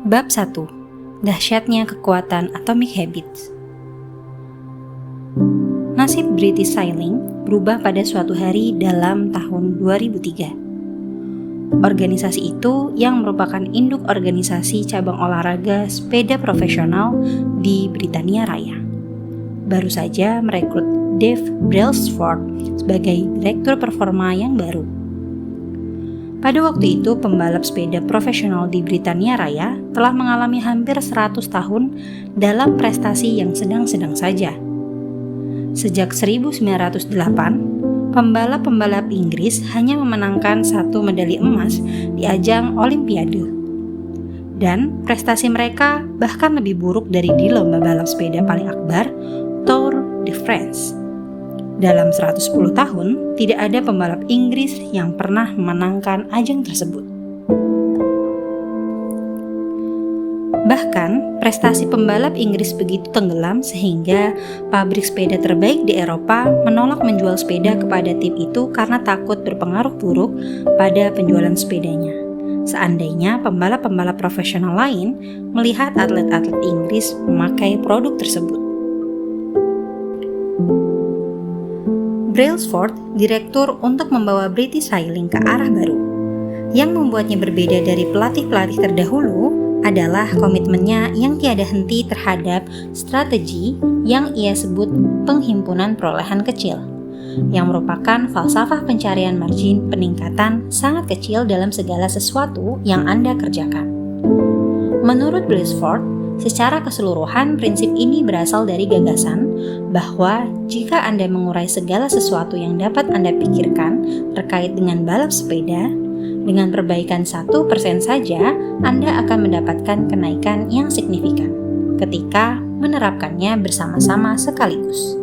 Bab 1. Dahsyatnya kekuatan Atomic Habits. Nasib British Sailing berubah pada suatu hari dalam tahun 2003. Organisasi itu yang merupakan induk organisasi cabang olahraga sepeda profesional di Britania Raya, baru saja merekrut Dave Brailsford sebagai direktur performa yang baru. Pada waktu itu, pembalap sepeda profesional di Britania Raya telah mengalami hampir 100 tahun dalam prestasi yang sedang-sedang saja. Sejak 1908, pembalap-pembalap Inggris hanya memenangkan 1 medali emas di ajang Olimpiade. Dan prestasi mereka bahkan lebih buruk dari di lomba balap sepeda paling akbar, Tour de France. Dalam 110 tahun, tidak ada pembalap Inggris yang pernah memenangkan ajang tersebut. Bahkan, prestasi pembalap Inggris begitu tenggelam sehingga pabrik sepeda terbaik di Eropa menolak menjual sepeda kepada tim itu karena takut berpengaruh buruk pada penjualan sepedanya. Seandainya pembalap-pembalap profesional lain melihat atlet-atlet Inggris memakai produk tersebut. Brailsford direktur untuk membawa British Sailing ke arah baru. Yang membuatnya berbeda dari pelatih-pelatih terdahulu adalah komitmennya yang tiada henti terhadap strategi yang ia sebut penghimpunan perolehan kecil, yang merupakan falsafah pencarian margin peningkatan sangat kecil dalam segala sesuatu yang Anda kerjakan. Menurut Brailsford, secara keseluruhan, prinsip ini berasal dari gagasan bahwa jika Anda mengurai segala sesuatu yang dapat Anda pikirkan terkait dengan balap sepeda, dengan perbaikan 1% saja, Anda akan mendapatkan kenaikan yang signifikan ketika menerapkannya bersama-sama sekaligus.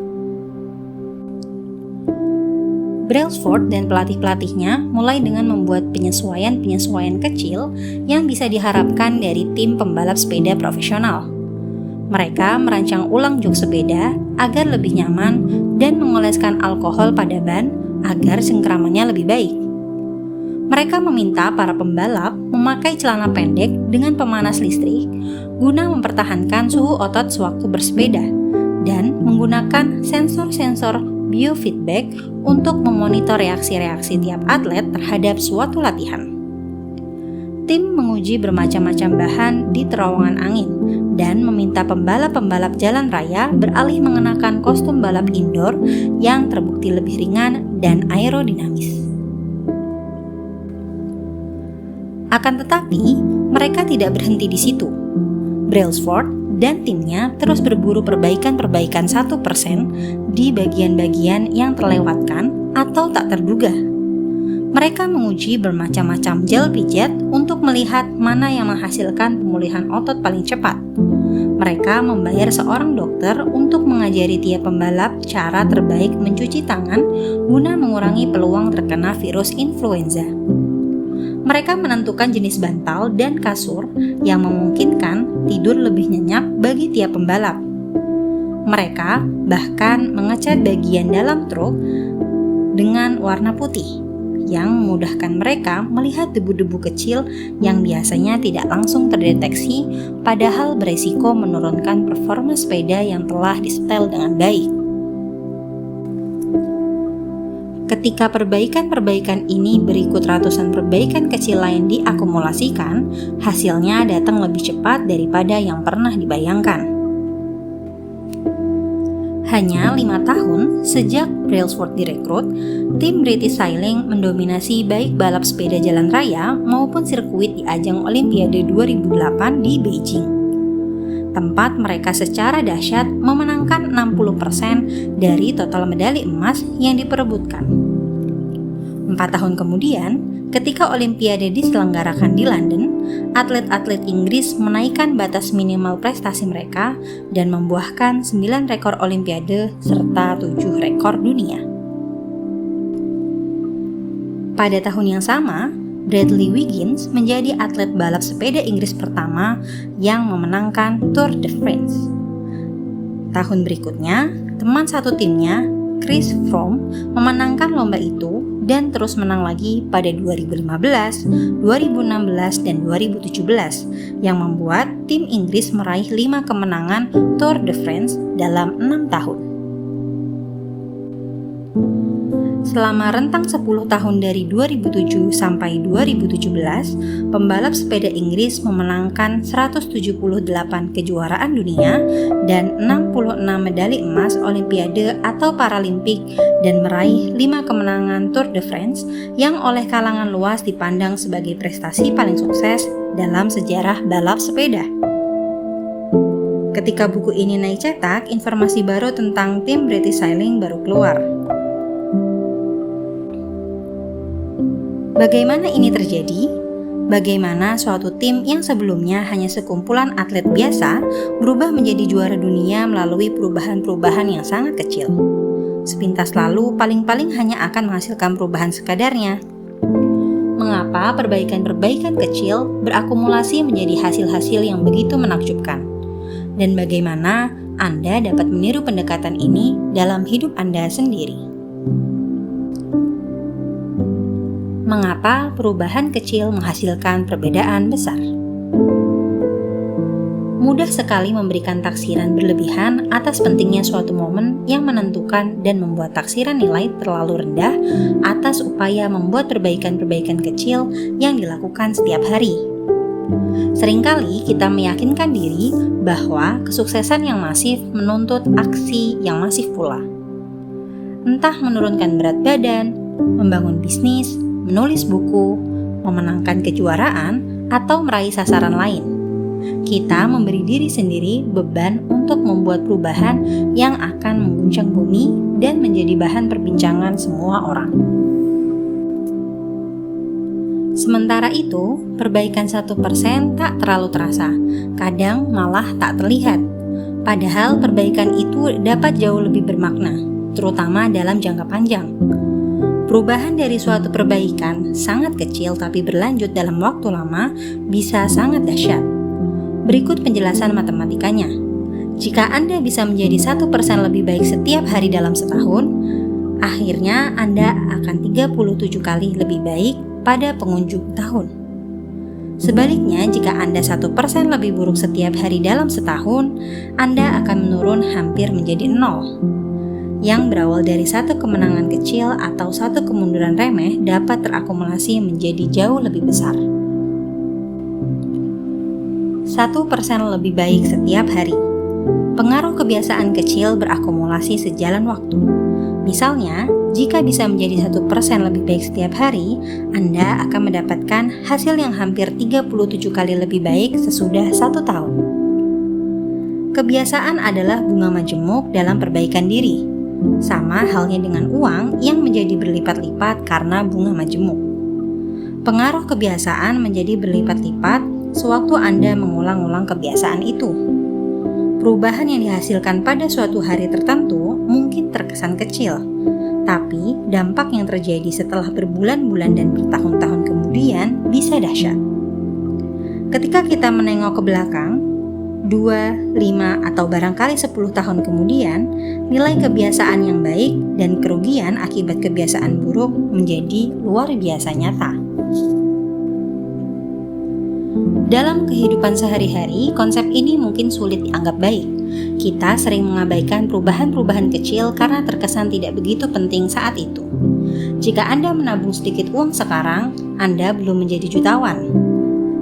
Brailsford dan pelatih-pelatihnya mulai dengan membuat penyesuaian-penyesuaian kecil yang bisa diharapkan dari tim pembalap sepeda profesional. Mereka merancang ulang jok sepeda agar lebih nyaman dan mengoleskan alkohol pada ban agar cengkramannya lebih baik. Mereka meminta para pembalap memakai celana pendek dengan pemanas listrik guna mempertahankan suhu otot sewaktu bersepeda dan menggunakan sensor-sensor biofeedback untuk memonitor reaksi-reaksi tiap atlet terhadap suatu latihan. Tim menguji bermacam-macam bahan di terowongan angin dan meminta pembalap-pembalap jalan raya beralih mengenakan kostum balap indoor yang terbukti lebih ringan dan aerodinamis. Akan tetapi, mereka tidak berhenti di situ. Brailsford dan timnya terus berburu perbaikan-perbaikan 1% di bagian-bagian yang terlewatkan atau tak terduga. Mereka menguji bermacam-macam gel pijat untuk melihat mana yang menghasilkan pemulihan otot paling cepat. Mereka membayar seorang dokter untuk mengajari tiap pembalap cara terbaik mencuci tangan guna mengurangi peluang terkena virus influenza. Mereka menentukan jenis bantal dan kasur yang memungkinkan tidur lebih nyenyak bagi tiap pembalap. Mereka bahkan mengecat bagian dalam truk dengan warna putih, yang memudahkan mereka melihat debu-debu kecil yang biasanya tidak langsung terdeteksi, padahal beresiko menurunkan performa sepeda yang telah disetel dengan baik. Ketika perbaikan-perbaikan ini berikut ratusan perbaikan kecil lain diakumulasikan, hasilnya datang lebih cepat daripada yang pernah dibayangkan. Hanya 5 tahun sejak Brailsford direkrut, tim British Sailing mendominasi baik balap sepeda jalan raya maupun sirkuit di ajang Olimpiade 2008 di Beijing. Tempat mereka secara dahsyat memenangkan 60% dari total medali emas yang diperebutkan. 4 tahun kemudian, ketika Olimpiade diselenggarakan di London, atlet-atlet Inggris menaikkan batas minimal prestasi mereka dan membuahkan 9 rekor Olimpiade serta 7 rekor dunia. Pada tahun yang sama, Bradley Wiggins menjadi atlet balap sepeda Inggris pertama yang memenangkan Tour de France. Tahun berikutnya, teman satu timnya, Chris Froome, memenangkan lomba itu dan terus menang lagi pada 2015, 2016, dan 2017 yang membuat tim Inggris meraih 5 kemenangan Tour de France dalam 6 tahun. Selama rentang 10 tahun dari 2007 sampai 2017, pembalap sepeda Inggris memenangkan 178 kejuaraan dunia dan 66 medali emas Olimpiade atau Paralimpik dan meraih 5 kemenangan Tour de France yang oleh kalangan luas dipandang sebagai prestasi paling sukses dalam sejarah balap sepeda. Ketika buku ini naik cetak, informasi baru tentang tim British Sailing baru keluar. Bagaimana ini terjadi? Bagaimana suatu tim yang sebelumnya hanya sekumpulan atlet biasa berubah menjadi juara dunia melalui perubahan-perubahan yang sangat kecil? Sepintas lalu paling-paling hanya akan menghasilkan perubahan sekadarnya. Mengapa perbaikan-perbaikan kecil berakumulasi menjadi hasil-hasil yang begitu menakjubkan? Dan bagaimana Anda dapat meniru pendekatan ini dalam hidup Anda sendiri? Mengapa perubahan kecil menghasilkan perbedaan besar? Mudah sekali memberikan taksiran berlebihan atas pentingnya suatu momen yang menentukan dan membuat taksiran nilai terlalu rendah atas upaya membuat perbaikan-perbaikan kecil yang dilakukan setiap hari. Seringkali kita meyakinkan diri bahwa kesuksesan yang masif menuntut aksi yang masif pula. Entah menurunkan berat badan, membangun bisnis, menulis buku, memenangkan kejuaraan, atau meraih sasaran lain. Kita memberi diri sendiri beban untuk membuat perubahan yang akan mengguncang bumi dan menjadi bahan perbincangan semua orang. Sementara itu, perbaikan 1% tak terlalu terasa, kadang malah tak terlihat. Padahal perbaikan itu dapat jauh lebih bermakna, terutama dalam jangka panjang. Perubahan dari suatu perbaikan sangat kecil tapi berlanjut dalam waktu lama bisa sangat dahsyat. Berikut penjelasan matematikanya. Jika Anda bisa menjadi 1% lebih baik setiap hari dalam setahun, akhirnya Anda akan 37 kali lebih baik pada penghujung tahun. Sebaliknya, jika Anda 1% lebih buruk setiap hari dalam setahun, Anda akan menurun hampir menjadi 0. Yang berawal dari satu kemenangan kecil atau satu kemunduran remeh dapat terakumulasi menjadi jauh lebih besar. 1% lebih baik setiap hari. Pengaruh kebiasaan kecil berakumulasi sejalan waktu. Misalnya, jika bisa menjadi 1% lebih baik setiap hari, Anda akan mendapatkan hasil yang hampir 37 kali lebih baik sesudah 1 tahun. Kebiasaan adalah bunga majemuk dalam perbaikan diri. Sama halnya dengan uang yang menjadi berlipat-lipat karena bunga majemuk. Pengaruh kebiasaan menjadi berlipat-lipat sewaktu Anda mengulang-ulang kebiasaan itu. Perubahan yang dihasilkan pada suatu hari tertentu mungkin terkesan kecil, tapi dampak yang terjadi setelah berbulan-bulan dan bertahun-tahun kemudian bisa dahsyat. Ketika kita menengok ke belakang, 2, 5, atau barangkali 10 tahun kemudian, nilai kebiasaan yang baik dan kerugian akibat kebiasaan buruk menjadi luar biasa nyata. Dalam kehidupan sehari-hari, konsep ini mungkin sulit dianggap baik. Kita sering mengabaikan perubahan-perubahan kecil karena terkesan tidak begitu penting saat itu. Jika Anda menabung sedikit uang sekarang, Anda belum menjadi jutawan.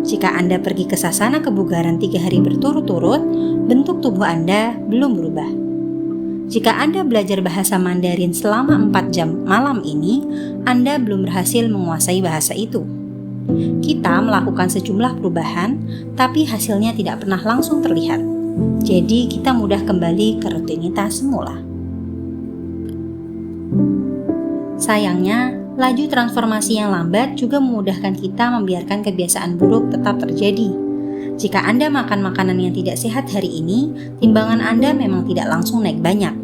Jika Anda pergi ke sasana kebugaran 3 hari berturut-turut, bentuk tubuh Anda belum berubah. Jika Anda belajar bahasa Mandarin selama 4 jam malam ini, Anda belum berhasil menguasai bahasa itu. Kita melakukan sejumlah perubahan, tapi hasilnya tidak pernah langsung terlihat. Jadi kita mudah kembali ke rutinitas semula. Sayangnya, laju transformasi yang lambat juga memudahkan kita membiarkan kebiasaan buruk tetap terjadi. Jika Anda makan makanan yang tidak sehat hari ini, timbangan Anda memang tidak langsung naik banyak.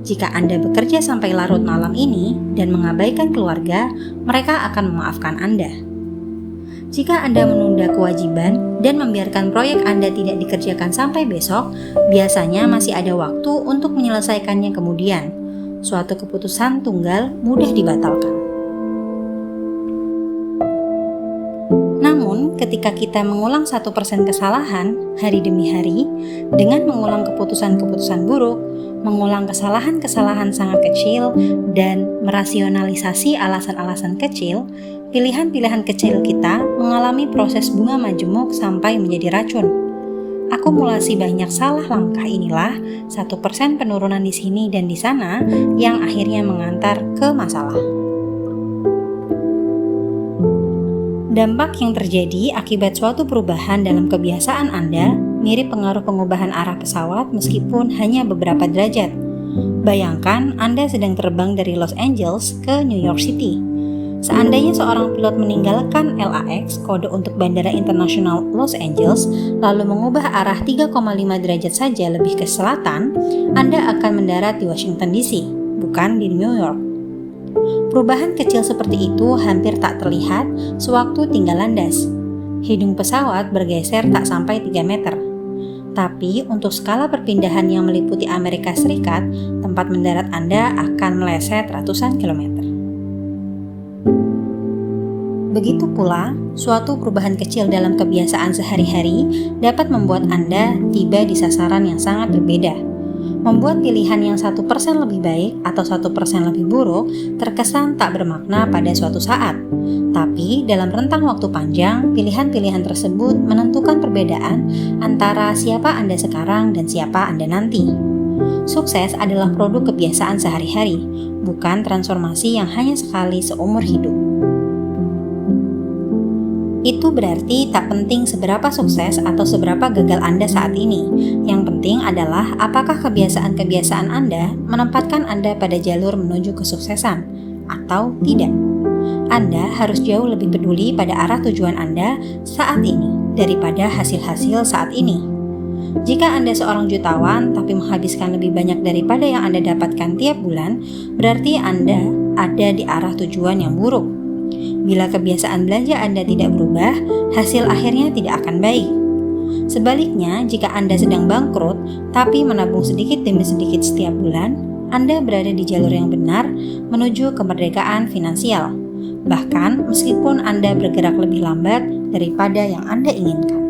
Jika Anda bekerja sampai larut malam ini dan mengabaikan keluarga, mereka akan memaafkan Anda. Jika Anda menunda kewajiban dan membiarkan proyek Anda tidak dikerjakan sampai besok, biasanya masih ada waktu untuk menyelesaikannya kemudian. Suatu keputusan tunggal mudah dibatalkan. ketika kita mengulang 1% kesalahan hari demi hari dengan mengulang keputusan-keputusan buruk, mengulang kesalahan-kesalahan sangat kecil, dan merasionalisasi alasan-alasan kecil, pilihan-pilihan kecil kita mengalami proses bunga majemuk sampai menjadi racun. Akumulasi banyak salah langkah inilah 1% penurunan di sini dan di sana yang akhirnya mengantar ke masalah. Dampak yang terjadi akibat suatu perubahan dalam kebiasaan Anda mirip pengaruh pengubahan arah pesawat meskipun hanya beberapa derajat. Bayangkan Anda sedang terbang dari Los Angeles ke New York City. Seandainya seorang pilot meninggalkan LAX, kode untuk Bandara Internasional Los Angeles, lalu mengubah arah 3,5 derajat saja lebih ke selatan, Anda akan mendarat di Washington DC, bukan di New York. Perubahan kecil seperti itu hampir tak terlihat sewaktu tinggal landas. Hidung pesawat bergeser tak sampai 3 meter. Tapi untuk skala perpindahan yang meliputi Amerika Serikat, tempat mendarat Anda akan meleset ratusan kilometer. Begitu pula, suatu perubahan kecil dalam kebiasaan sehari-hari dapat membuat Anda tiba di sasaran yang sangat berbeda. Membuat pilihan yang 1% lebih baik atau 1% lebih buruk terkesan tak bermakna pada suatu saat. Tapi dalam rentang waktu panjang, pilihan-pilihan tersebut menentukan perbedaan antara siapa Anda sekarang dan siapa Anda nanti. Sukses adalah produk kebiasaan sehari-hari, bukan transformasi yang hanya sekali seumur hidup. Itu berarti tak penting seberapa sukses atau seberapa gagal Anda saat ini. Yang penting adalah apakah kebiasaan-kebiasaan Anda menempatkan Anda pada jalur menuju kesuksesan atau tidak. Anda harus jauh lebih peduli pada arah tujuan Anda saat ini daripada hasil-hasil saat ini. Jika Anda seorang jutawan tapi menghabiskan lebih banyak daripada yang Anda dapatkan tiap bulan, berarti Anda ada di arah tujuan yang buruk. Bila kebiasaan belanja Anda tidak berubah, hasil akhirnya tidak akan baik. Sebaliknya, jika Anda sedang bangkrut tapi menabung sedikit demi sedikit setiap bulan, Anda berada di jalur yang benar menuju kemerdekaan finansial. Bahkan meskipun Anda bergerak lebih lambat daripada yang Anda inginkan.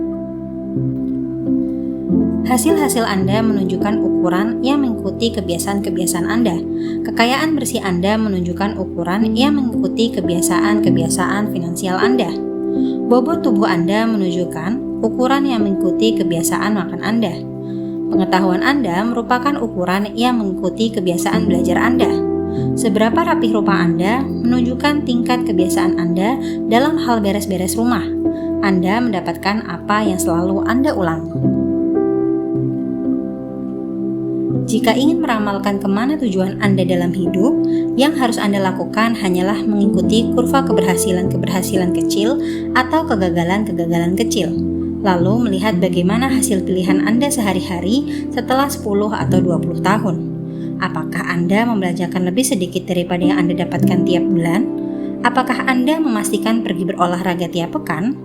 Hasil-hasil Anda menunjukkan ukuran yang mengikuti kebiasaan-kebiasaan Anda. Kekayaan bersih Anda menunjukkan ukuran yang mengikuti kebiasaan-kebiasaan finansial Anda. Bobot tubuh Anda menunjukkan ukuran yang mengikuti kebiasaan makan Anda. Pengetahuan Anda merupakan ukuran yang mengikuti kebiasaan belajar Anda. Seberapa rapih rupa Anda menunjukkan tingkat kebiasaan Anda dalam hal beres-beres rumah. Anda mendapatkan apa yang selalu Anda ulangi. Jika ingin meramalkan kemana tujuan Anda dalam hidup, yang harus Anda lakukan hanyalah mengikuti kurva keberhasilan-keberhasilan kecil atau kegagalan-kegagalan kecil, lalu melihat bagaimana hasil pilihan Anda sehari-hari setelah 10 atau 20 tahun. Apakah Anda membelajarkan lebih sedikit daripada yang Anda dapatkan tiap bulan? Apakah Anda memastikan pergi berolahraga tiap pekan?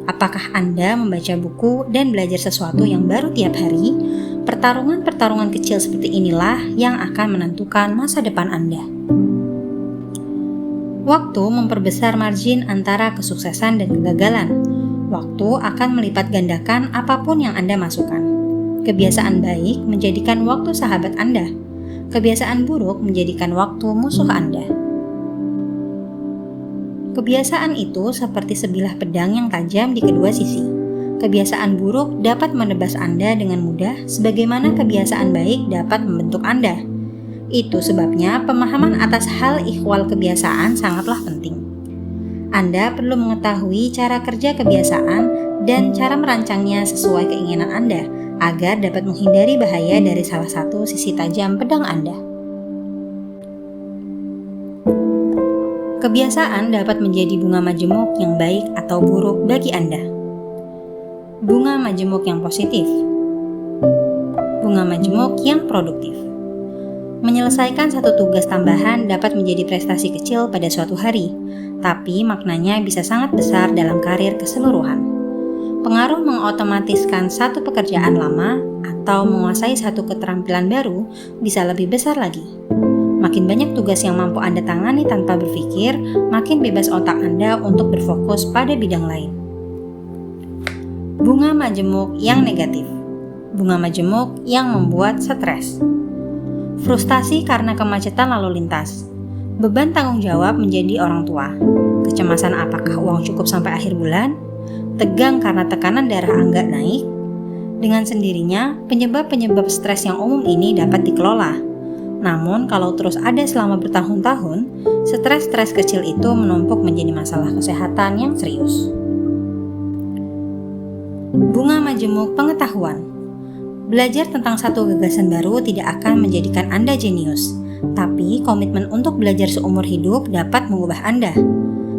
Apakah Anda membaca buku dan belajar sesuatu yang baru tiap hari? Pertarungan-pertarungan kecil seperti inilah yang akan menentukan masa depan Anda. Waktu memperbesar margin antara kesuksesan dan kegagalan. Waktu akan melipat gandakan apapun yang Anda masukkan. Kebiasaan baik menjadikan waktu sahabat Anda. Kebiasaan buruk menjadikan waktu musuh Anda. Kebiasaan itu seperti sebilah pedang yang tajam di kedua sisi. Kebiasaan buruk dapat menebas Anda dengan mudah, sebagaimana kebiasaan baik dapat membentuk Anda. Itu sebabnya pemahaman atas hal ihwal kebiasaan sangatlah penting. Anda perlu mengetahui cara kerja kebiasaan dan cara merancangnya sesuai keinginan Anda, agar dapat menghindari bahaya dari salah satu sisi tajam pedang Anda. Kebiasaan dapat menjadi bunga majemuk yang baik atau buruk bagi Anda. Bunga majemuk yang positif. Bunga majemuk yang produktif. Menyelesaikan satu tugas tambahan dapat menjadi prestasi kecil pada suatu hari, tapi maknanya bisa sangat besar dalam karir keseluruhan. Pengaruh mengotomatiskan satu pekerjaan lama atau menguasai satu keterampilan baru bisa lebih besar lagi. Makin banyak tugas yang mampu Anda tangani tanpa berpikir, makin bebas otak Anda untuk berfokus pada bidang lain. Bunga majemuk yang negatif. Bunga majemuk yang membuat stres. Frustasi karena kemacetan lalu lintas. Beban tanggung jawab menjadi orang tua. Kecemasan apakah uang cukup sampai akhir bulan? Tegang karena tekanan darah Angga naik. Dengan sendirinya, penyebab-penyebab stres yang umum ini dapat dikelola. Namun, kalau terus ada selama bertahun-tahun, stres-stres kecil itu menumpuk menjadi masalah kesehatan yang serius. Bunga majemuk pengetahuan. Belajar tentang satu gagasan baru tidak akan menjadikan Anda jenius. Tapi komitmen untuk belajar seumur hidup dapat mengubah Anda.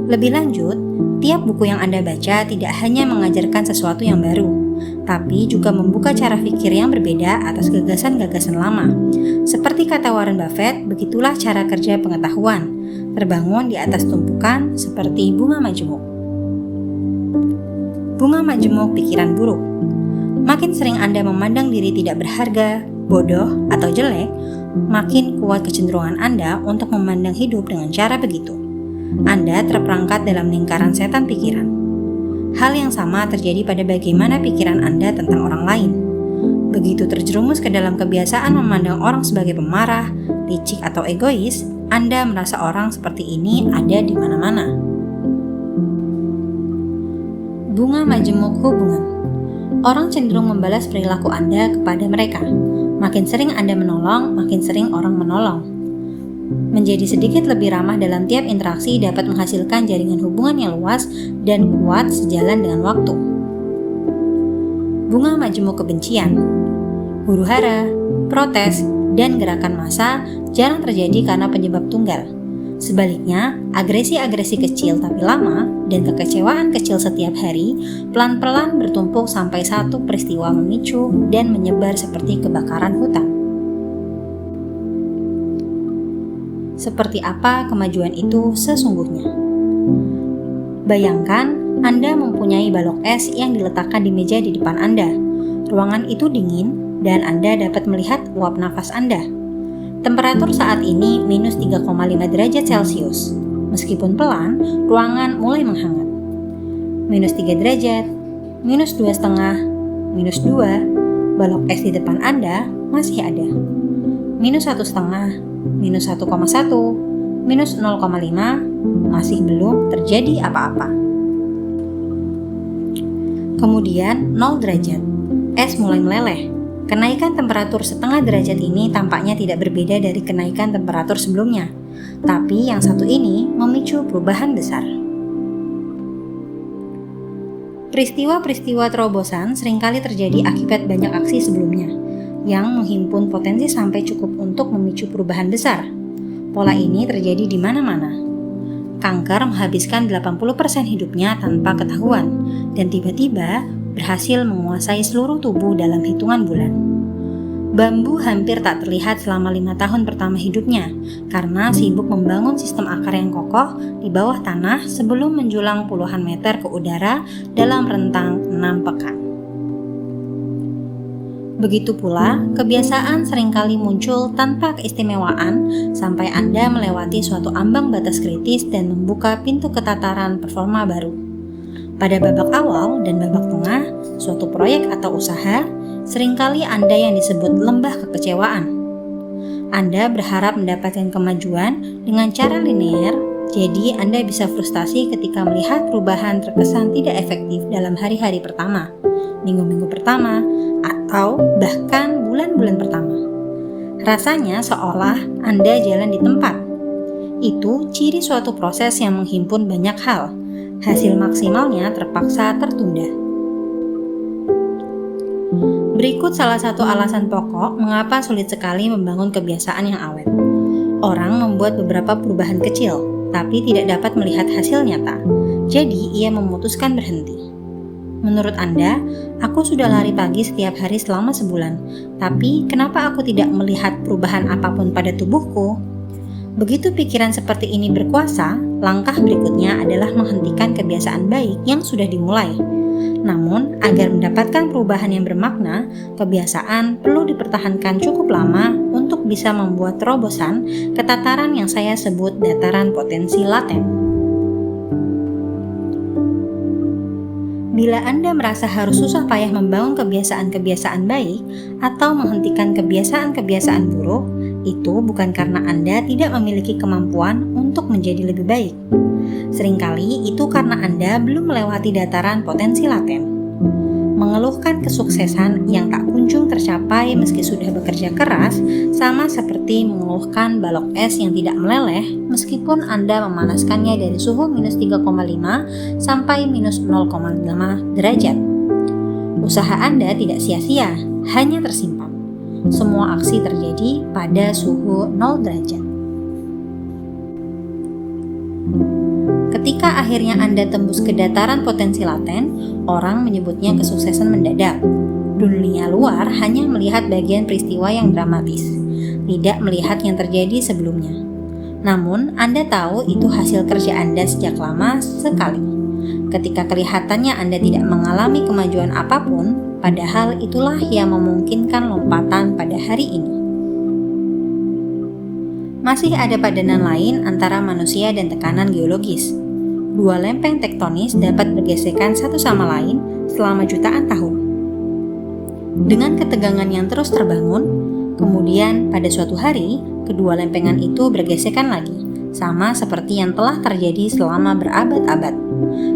Lebih lanjut, tiap buku yang Anda baca tidak hanya mengajarkan sesuatu yang baru, tapi juga membuka cara pikir yang berbeda atas gagasan-gagasan lama. Seperti kata Warren Buffett, begitulah cara kerja pengetahuan, terbangun di atas tumpukan seperti bunga majemuk. Bunga majemuk pikiran buruk. Makin sering Anda memandang diri tidak berharga, bodoh, atau jelek, makin kuat kecenderungan Anda untuk memandang hidup dengan cara begitu. Anda terperangkap dalam lingkaran setan pikiran. Hal yang sama terjadi pada bagaimana pikiran Anda tentang orang lain. Begitu terjerumus ke dalam kebiasaan memandang orang sebagai pemarah, licik, atau egois, Anda merasa orang seperti ini ada di mana-mana. Bunga majemuk hubungan. Orang cenderung membalas perilaku Anda kepada mereka. Makin sering Anda menolong, makin sering orang menolong. Menjadi sedikit lebih ramah dalam tiap interaksi dapat menghasilkan jaringan hubungan yang luas dan kuat sejalan dengan waktu. Bunga majemuk kebencian. Huru-hara, protes, dan gerakan massa jarang terjadi karena penyebab tunggal. Sebaliknya, agresi-agresi kecil tapi lama dan kekecewaan kecil setiap hari pelan-pelan bertumpuk sampai satu peristiwa memicu dan menyebar seperti kebakaran hutan. Seperti apa kemajuan itu sesungguhnya? Bayangkan Anda mempunyai balok es yang diletakkan di meja di depan Anda. Ruangan itu dingin dan Anda dapat melihat uap nafas Anda. Temperatur saat ini minus 3,5 derajat Celcius. Meskipun pelan, ruangan mulai menghangat. Minus 3 derajat, minus 2,5, minus 2, balok es di depan Anda masih ada. Minus 1,5, minus 1,1, minus 0,5, masih belum terjadi apa-apa. Kemudian 0 derajat, es mulai meleleh. Kenaikan temperatur setengah derajat ini tampaknya tidak berbeda dari kenaikan temperatur sebelumnya, tapi yang satu ini memicu perubahan besar. Peristiwa-peristiwa terobosan seringkali terjadi akibat banyak aksi sebelumnya, yang menghimpun potensi sampai cukup untuk memicu perubahan besar. Pola ini terjadi di mana-mana. Kanker menghabiskan 80% hidupnya tanpa ketahuan, dan tiba-tiba berhasil menguasai seluruh tubuh dalam hitungan bulan. Bambu hampir tak terlihat selama 5 tahun pertama hidupnya karena sibuk membangun sistem akar yang kokoh di bawah tanah sebelum menjulang puluhan meter ke udara dalam rentang 6 pekan. Begitu pula, kebiasaan seringkali muncul tanpa keistimewaan sampai Anda melewati suatu ambang batas kritis dan membuka pintu ketataran performa baru. Pada babak awal dan babak tengah, suatu proyek atau usaha, seringkali Anda yang disebut lembah kekecewaan. Anda berharap mendapatkan kemajuan dengan cara linear, jadi Anda bisa frustasi ketika melihat perubahan terkesan tidak efektif dalam hari-hari pertama, minggu-minggu pertama, atau bahkan bulan-bulan pertama. Rasanya seolah Anda jalan di tempat. Itu ciri suatu proses yang menghimpun banyak hal. Hasil maksimalnya terpaksa tertunda. Berikut salah satu alasan pokok mengapa sulit sekali membangun kebiasaan yang awet. Orang membuat beberapa perubahan kecil, tapi tidak dapat melihat hasil nyata. Jadi, ia memutuskan berhenti. Menurut Anda, aku sudah lari pagi setiap hari selama sebulan, tapi kenapa aku tidak melihat perubahan apapun pada tubuhku? Begitu pikiran seperti ini berkuasa, langkah berikutnya adalah menghentikan kebiasaan baik yang sudah dimulai. Namun, agar mendapatkan perubahan yang bermakna, kebiasaan perlu dipertahankan cukup lama untuk bisa membuat terobosan ke tataran yang saya sebut dataran potensi laten. Bila Anda merasa harus susah payah membangun kebiasaan-kebiasaan baik atau menghentikan kebiasaan-kebiasaan buruk, itu bukan karena Anda tidak memiliki kemampuan untuk menjadi lebih baik. Seringkali itu karena Anda belum melewati dataran potensi laten. Mengeluhkan kesuksesan yang tak kunjung tercapai meski sudah bekerja keras sama seperti mengeluhkan balok es yang tidak meleleh meskipun Anda memanaskannya dari suhu minus 3,5 sampai minus 0,5 derajat. Usaha Anda tidak sia-sia, hanya tersimpan. Semua aksi terjadi pada suhu 0 derajat. Ketika akhirnya Anda tembus ke dataran potensi laten, orang menyebutnya kesuksesan mendadak. Dunia luar hanya melihat bagian peristiwa yang dramatis, tidak melihat yang terjadi sebelumnya. Namun, Anda tahu itu hasil kerja Anda sejak lama sekali. Ketika kelihatannya Anda tidak mengalami kemajuan apapun, padahal itulah yang memungkinkan lompatan pada hari ini. Masih ada padanan lain antara manusia dan tekanan geologis. Dua lempeng tektonis dapat bergesekan satu sama lain selama jutaan tahun. Dengan ketegangan yang terus terbangun, kemudian pada suatu hari, kedua lempengan itu bergesekan lagi, sama seperti yang telah terjadi selama berabad-abad.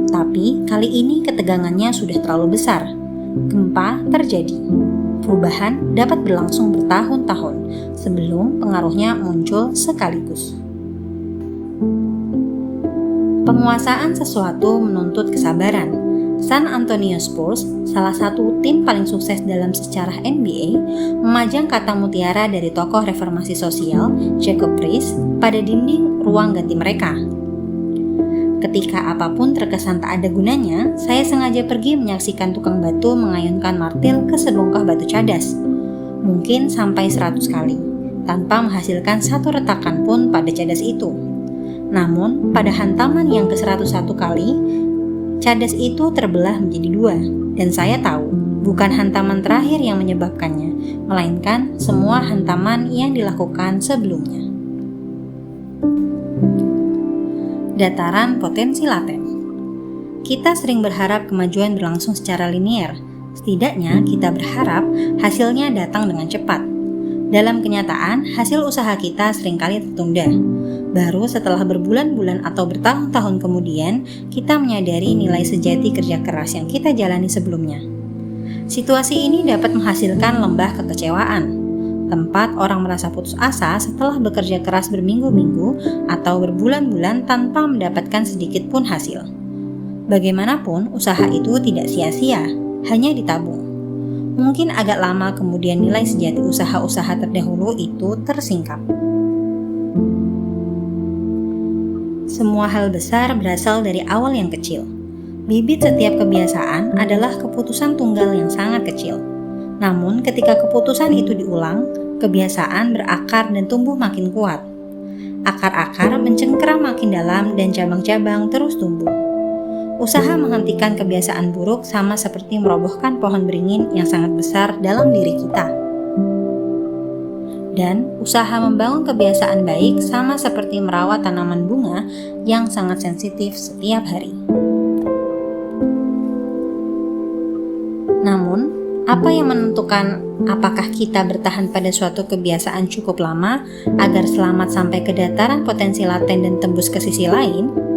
Tapi kali ini ketegangannya sudah terlalu besar. Gempa terjadi. Perubahan dapat berlangsung bertahun-tahun sebelum pengaruhnya muncul sekaligus. Penguasaan sesuatu menuntut kesabaran. San Antonio Spurs, salah satu tim paling sukses dalam sejarah NBA, memajang kata mutiara dari tokoh reformasi sosial Jacob Riis pada dinding ruang ganti mereka. Ketika apapun terkesan tak ada gunanya, saya sengaja pergi menyaksikan tukang batu mengayunkan martil ke sebongkah batu cadas, mungkin sampai 100 kali, tanpa menghasilkan satu retakan pun pada cadas itu. Namun, pada hantaman yang ke-101 kali, cadas itu terbelah menjadi dua, dan saya tahu bukan hantaman terakhir yang menyebabkannya, melainkan semua hantaman yang dilakukan sebelumnya. Dataran potensi laten. Kita sering berharap kemajuan berlangsung secara linier. Setidaknya kita berharap hasilnya datang dengan cepat. Dalam kenyataan, hasil usaha kita seringkali tertunda. Baru setelah berbulan-bulan atau bertahun-tahun kemudian, kita menyadari nilai sejati kerja keras yang kita jalani sebelumnya. Situasi ini dapat menghasilkan lembah kekecewaan, tempat orang merasa putus asa setelah bekerja keras berminggu-minggu atau berbulan-bulan tanpa mendapatkan sedikit pun hasil. Bagaimanapun, usaha itu tidak sia-sia, hanya ditabung. Mungkin agak lama kemudian nilai sejati usaha-usaha terdahulu itu tersingkap. Semua hal besar berasal dari awal yang kecil. Bibit setiap kebiasaan adalah keputusan tunggal yang sangat kecil. Namun ketika keputusan itu diulang, kebiasaan berakar dan tumbuh makin kuat. Akar-akar mencengkeram makin dalam dan cabang-cabang terus tumbuh. Usaha menghentikan kebiasaan buruk sama seperti merobohkan pohon beringin yang sangat besar dalam diri kita. Dan usaha membangun kebiasaan baik sama seperti merawat tanaman bunga yang sangat sensitif setiap hari. Namun, apa yang menentukan apakah kita bertahan pada suatu kebiasaan cukup lama agar selamat sampai ke dataran potensi laten dan tembus ke sisi lain?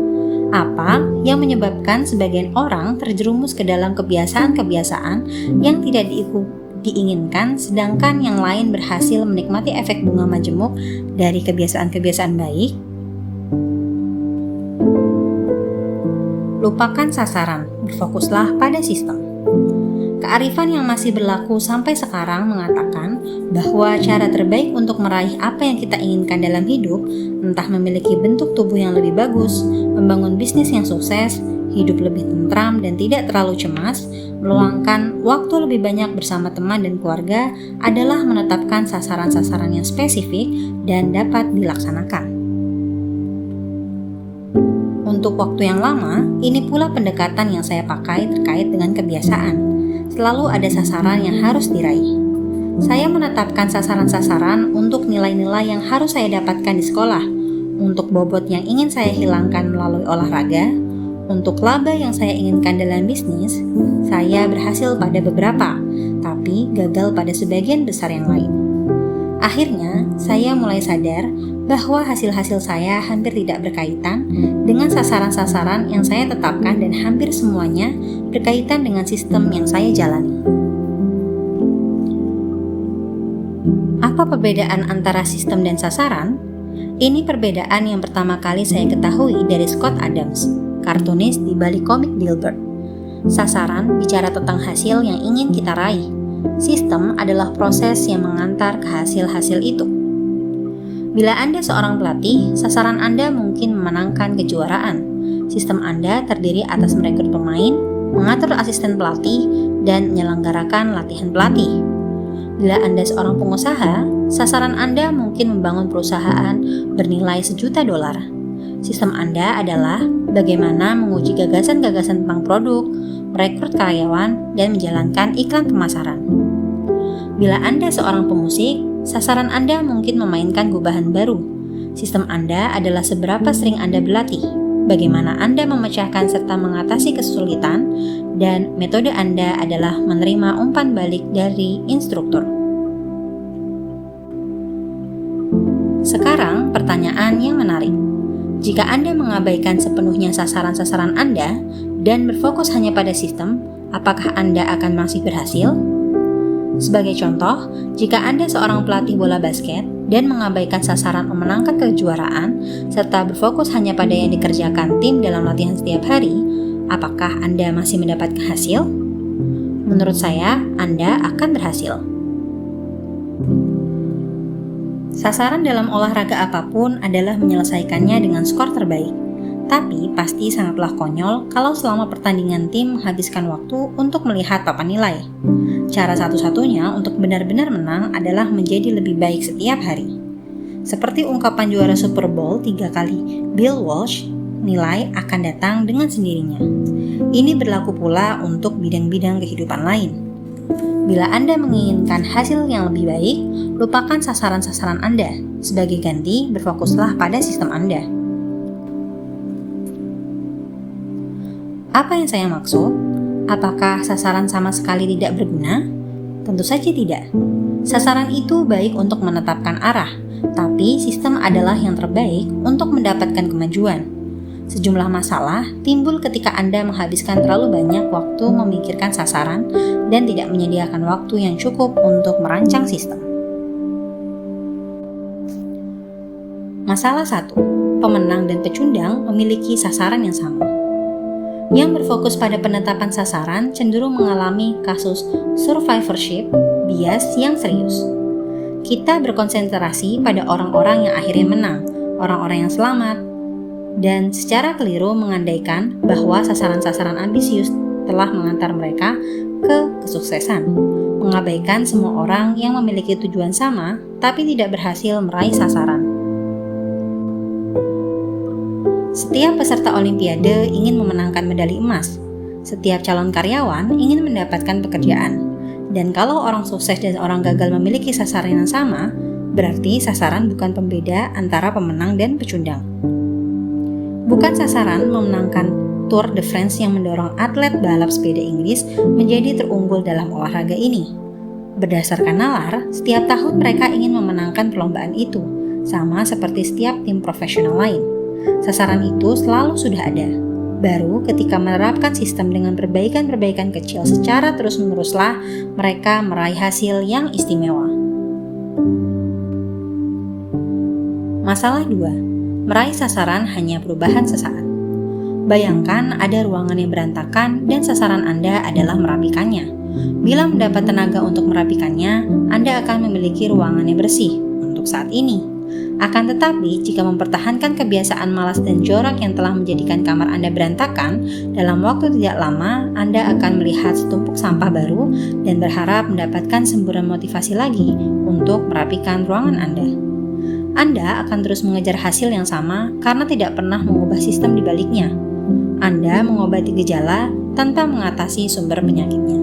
Apa yang menyebabkan sebagian orang terjerumus ke dalam kebiasaan-kebiasaan yang tidak diinginkan, sedangkan yang lain berhasil menikmati efek bunga majemuk dari kebiasaan-kebiasaan baik? Lupakan sasaran, berfokuslah pada sistem. Kearifan yang masih berlaku sampai sekarang mengatakan bahwa cara terbaik untuk meraih apa yang kita inginkan dalam hidup, entah memiliki bentuk tubuh yang lebih bagus, membangun bisnis yang sukses, hidup lebih tentram dan tidak terlalu cemas, meluangkan waktu lebih banyak bersama teman dan keluarga, adalah menetapkan sasaran-sasaran yang spesifik dan dapat dilaksanakan. Untuk waktu yang lama, ini pula pendekatan yang saya pakai terkait dengan kebiasaan. Selalu ada sasaran yang harus diraih. Saya menetapkan sasaran-sasaran untuk nilai-nilai yang harus saya dapatkan di sekolah, untuk bobot yang ingin saya hilangkan melalui olahraga, Untuk laba yang saya inginkan dalam bisnis, saya berhasil pada beberapa, tapi gagal pada sebagian besar yang lain. Akhirnya, saya mulai sadar bahwa hasil-hasil saya hampir tidak berkaitan dengan sasaran-sasaran yang saya tetapkan dan hampir semuanya berkaitan dengan sistem yang saya jalani. Apa perbedaan antara sistem dan sasaran? Ini perbedaan yang pertama kali saya ketahui dari Scott Adams, kartunis di balik komik Dilbert. Sasaran bicara tentang hasil yang ingin kita raih. Sistem adalah proses yang mengantar ke hasil-hasil itu. Bila Anda seorang pelatih, sasaran Anda mungkin memenangkan kejuaraan. Sistem Anda terdiri atas merekrut pemain, mengatur asisten pelatih, dan menyelenggarakan latihan pelatih. Bila Anda seorang pengusaha, sasaran Anda mungkin membangun perusahaan bernilai $1.000.000. Sistem Anda adalah bagaimana menguji gagasan-gagasan tentang produk, merekrut karyawan, dan menjalankan iklan pemasaran. Bila Anda seorang pemusik, sasaran Anda mungkin memainkan gubahan baru. Sistem Anda adalah seberapa sering Anda berlatih, bagaimana Anda memecahkan serta mengatasi kesulitan, dan metode Anda adalah menerima umpan balik dari instruktur. Sekarang pertanyaan yang menarik. Jika Anda mengabaikan sepenuhnya sasaran-sasaran Anda dan berfokus hanya pada sistem, apakah Anda akan masih berhasil? Sebagai contoh, jika Anda seorang pelatih bola basket dan mengabaikan sasaran memenangkan kejuaraan, serta berfokus hanya pada yang dikerjakan tim dalam latihan setiap hari, apakah Anda masih mendapatkan hasil? Menurut saya, Anda akan berhasil. Sasaran dalam olahraga apapun adalah menyelesaikannya dengan skor terbaik. Tapi pasti sangatlah konyol kalau selama pertandingan tim menghabiskan waktu untuk melihat papan nilai. Cara satu-satunya untuk benar-benar menang adalah menjadi lebih baik setiap hari. Seperti ungkapan juara Super Bowl 3 kali, Bill Walsh, nilai akan datang dengan sendirinya. Ini berlaku pula untuk bidang-bidang kehidupan lain. Bila Anda menginginkan hasil yang lebih baik, lupakan sasaran-sasaran Anda. Sebagai ganti, berfokuslah pada sistem Anda. Apa yang saya maksud? Apakah sasaran sama sekali tidak berguna? Tentu saja tidak. Sasaran itu baik untuk menetapkan arah, tapi sistem adalah yang terbaik untuk mendapatkan kemajuan. Sejumlah masalah timbul ketika Anda menghabiskan terlalu banyak waktu memikirkan sasaran dan tidak menyediakan waktu yang cukup untuk merancang sistem. Masalah 1. Pemenang dan pecundang memiliki sasaran yang sama. Yang berfokus pada penetapan sasaran cenderung mengalami kasus survivorship bias yang serius. Kita berkonsentrasi pada orang-orang yang akhirnya menang, orang-orang yang selamat, dan secara keliru mengandaikan bahwa sasaran-sasaran ambisius telah mengantar mereka ke kesuksesan, mengabaikan semua orang yang memiliki tujuan sama tapi tidak berhasil meraih sasaran. Setiap peserta olimpiade ingin memenangkan medali emas. Setiap calon karyawan ingin mendapatkan pekerjaan. Dan kalau orang sukses dan orang gagal memiliki sasaran yang sama, berarti sasaran bukan pembeda antara pemenang dan pecundang. Bukan sasaran memenangkan Tour de France yang mendorong atlet balap sepeda Inggris menjadi terunggul dalam olahraga ini. Berdasarkan nalar, setiap tahun mereka ingin memenangkan perlombaan itu, sama seperti setiap tim profesional lain. Sasaran itu selalu sudah ada. Baru ketika menerapkan sistem dengan perbaikan-perbaikan kecil secara terus-meneruslah mereka meraih hasil yang istimewa. Masalah 2. Meraih sasaran hanya perubahan sesaat. Bayangkan ada ruangan yang berantakan dan sasaran Anda adalah merapikannya. Bila mendapat tenaga untuk merapikannya, Anda akan memiliki ruangan yang bersih untuk saat ini. Akan tetapi, jika mempertahankan kebiasaan malas dan jorok yang telah menjadikan kamar Anda berantakan, dalam waktu tidak lama Anda akan melihat setumpuk sampah baru dan berharap mendapatkan semburan motivasi lagi untuk merapikan ruangan Anda. Anda akan terus mengejar hasil yang sama karena tidak pernah mengubah sistem di baliknya. Anda mengobati gejala tanpa mengatasi sumber penyakitnya.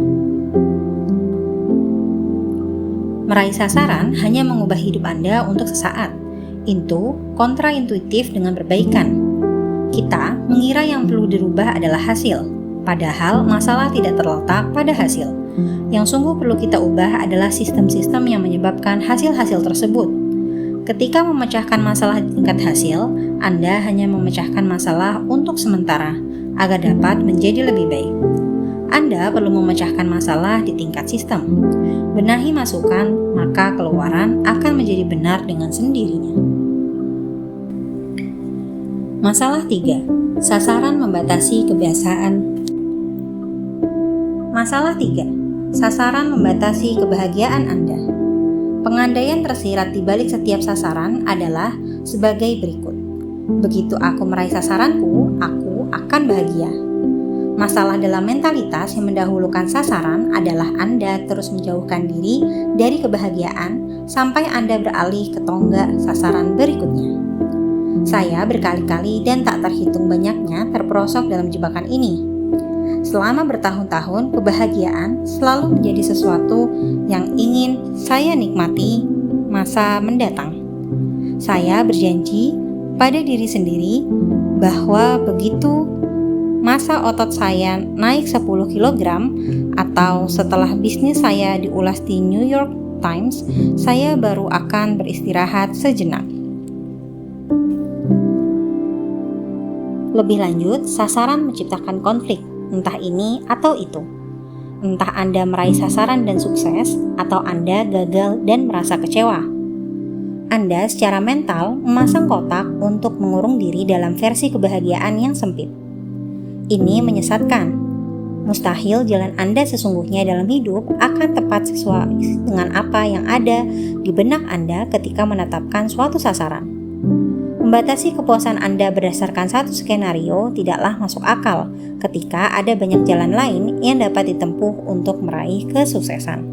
Meraih sasaran hanya mengubah hidup Anda untuk sesaat. Itu kontraintuitif dengan perbaikan. Kita mengira yang perlu dirubah adalah hasil, padahal masalah tidak terletak pada hasil. Yang sungguh perlu kita ubah adalah sistem-sistem yang menyebabkan hasil-hasil tersebut. Ketika memecahkan masalah di tingkat hasil, Anda hanya memecahkan masalah untuk sementara, agar dapat menjadi lebih baik. Anda perlu memecahkan masalah di tingkat sistem. Benahi masukan, maka keluaran akan menjadi benar dengan sendirinya. Masalah 3. Sasaran membatasi kebiasaan. Masalah 3. Sasaran membatasi kebahagiaan Anda. Pengandaian tersirat di balik setiap sasaran adalah sebagai berikut. Begitu aku meraih sasaranku, aku akan bahagia. Masalah dalam mentalitas yang mendahulukan sasaran adalah Anda terus menjauhkan diri dari kebahagiaan sampai Anda beralih ke tonggak sasaran berikutnya. Saya berkali-kali dan tak terhitung banyaknya terperosok dalam jebakan ini. Selama bertahun-tahun, kebahagiaan selalu menjadi sesuatu yang ingin saya nikmati masa mendatang. Saya berjanji pada diri sendiri bahwa begitu masa otot saya naik 10 kg atau setelah bisnis saya diulas di New York Times, saya baru akan beristirahat sejenak. Lebih lanjut, sasaran menciptakan konflik, entah ini atau itu. Entah Anda meraih sasaran dan sukses, atau Anda gagal dan merasa kecewa. Anda secara mental memasang kotak untuk mengurung diri dalam versi kebahagiaan yang sempit. Ini menyesatkan. Mustahil jalan Anda sesungguhnya dalam hidup akan tepat sesuai dengan apa yang ada di benak Anda ketika menetapkan suatu sasaran. Membatasi kepuasan Anda berdasarkan satu skenario tidaklah masuk akal ketika ada banyak jalan lain yang dapat ditempuh untuk meraih kesuksesan.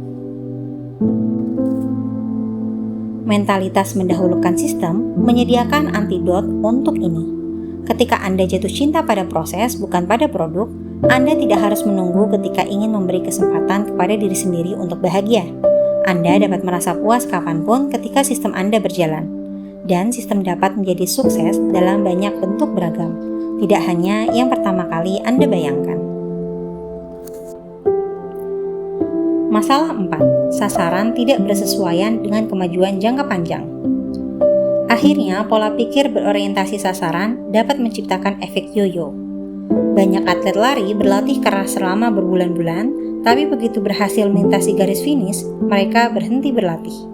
Mentalitas mendahulukan sistem menyediakan antidot untuk ini. Ketika Anda jatuh cinta pada proses bukan pada produk, Anda tidak harus menunggu ketika ingin memberi kesempatan kepada diri sendiri untuk bahagia. Anda dapat merasa puas kapanpun ketika sistem Anda berjalan. Dan sistem dapat menjadi sukses dalam banyak bentuk beragam, tidak hanya yang pertama kali Anda bayangkan. Masalah 4. Sasaran tidak bersesuaian dengan kemajuan jangka panjang. Akhirnya, pola pikir berorientasi sasaran dapat menciptakan efek yoyo. Banyak atlet lari berlatih keras selama berbulan-bulan, tapi begitu berhasil melintasi garis finish, mereka berhenti berlatih.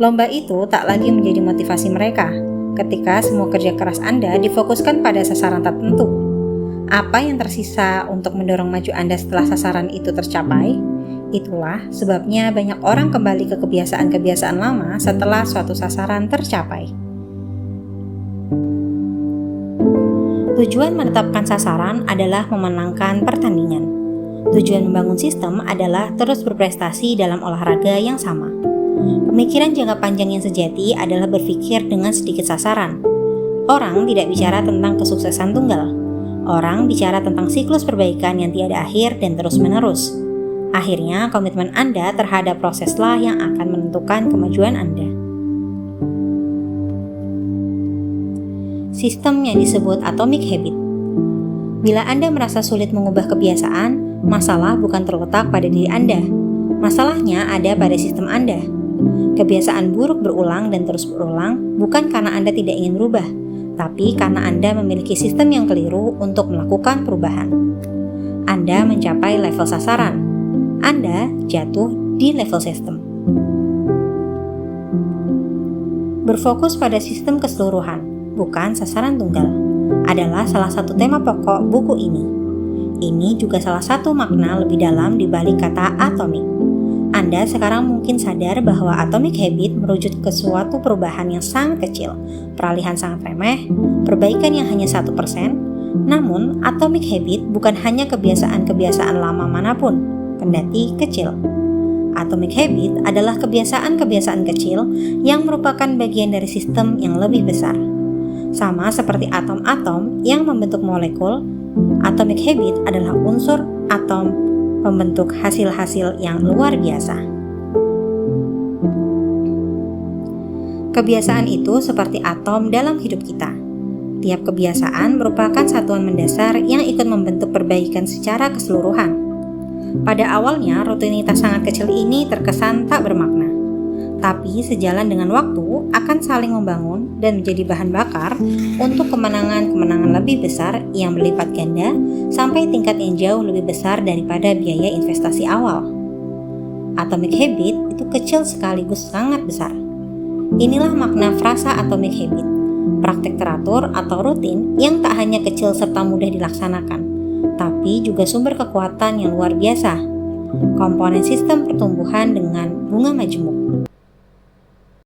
Lomba itu tak lagi menjadi motivasi mereka ketika semua kerja keras Anda difokuskan pada sasaran tertentu. Apa yang tersisa untuk mendorong maju Anda setelah sasaran itu tercapai? Itulah sebabnya banyak orang kembali ke kebiasaan-kebiasaan lama setelah suatu sasaran tercapai. Tujuan menetapkan sasaran adalah memenangkan pertandingan. Tujuan membangun sistem adalah terus berprestasi dalam olahraga yang sama. Pemikiran jangka panjang yang sejati adalah berpikir dengan sedikit sasaran. Orang tidak bicara tentang kesuksesan tunggal. Orang bicara tentang siklus perbaikan yang tiada akhir dan terus-menerus. Akhirnya, komitmen Anda terhadap proseslah yang akan menentukan kemajuan Anda. Sistem yang disebut atomic habit. Bila Anda merasa sulit mengubah kebiasaan, masalah bukan terletak pada diri Anda. Masalahnya ada pada sistem Anda. Kebiasaan buruk berulang dan terus berulang bukan karena Anda tidak ingin berubah, tapi karena Anda memiliki sistem yang keliru untuk melakukan perubahan. Anda mencapai level sasaran. Anda jatuh di level sistem. Berfokus pada sistem keseluruhan, bukan sasaran tunggal, adalah salah satu tema pokok buku ini. Ini juga salah satu makna lebih dalam di balik kata atomik. Anda sekarang mungkin sadar bahwa atomic habit merujuk ke suatu perubahan yang sangat kecil, peralihan sangat remeh, perbaikan yang hanya 1%. Namun, atomic habit bukan hanya kebiasaan-kebiasaan lama manapun, kendati kecil. Atomic habit adalah kebiasaan-kebiasaan kecil yang merupakan bagian dari sistem yang lebih besar. Sama seperti atom-atom yang membentuk molekul, atomic habit adalah unsur atom membentuk hasil-hasil yang luar biasa. Kebiasaan itu seperti atom dalam hidup kita. Tiap kebiasaan merupakan satuan mendasar yang ikut membentuk perbaikan secara keseluruhan. Pada awalnya, rutinitas sangat kecil ini terkesan tak bermakna. Tapi sejalan dengan waktu akan saling membangun dan menjadi bahan bakar untuk kemenangan-kemenangan lebih besar yang berlipat ganda sampai tingkat yang jauh lebih besar daripada biaya investasi awal. Atomic habit itu kecil sekaligus sangat besar. Inilah makna frasa atomic habit, praktek teratur atau rutin yang tak hanya kecil serta mudah dilaksanakan, tapi juga sumber kekuatan yang luar biasa. Komponen sistem pertumbuhan dengan bunga majemuk.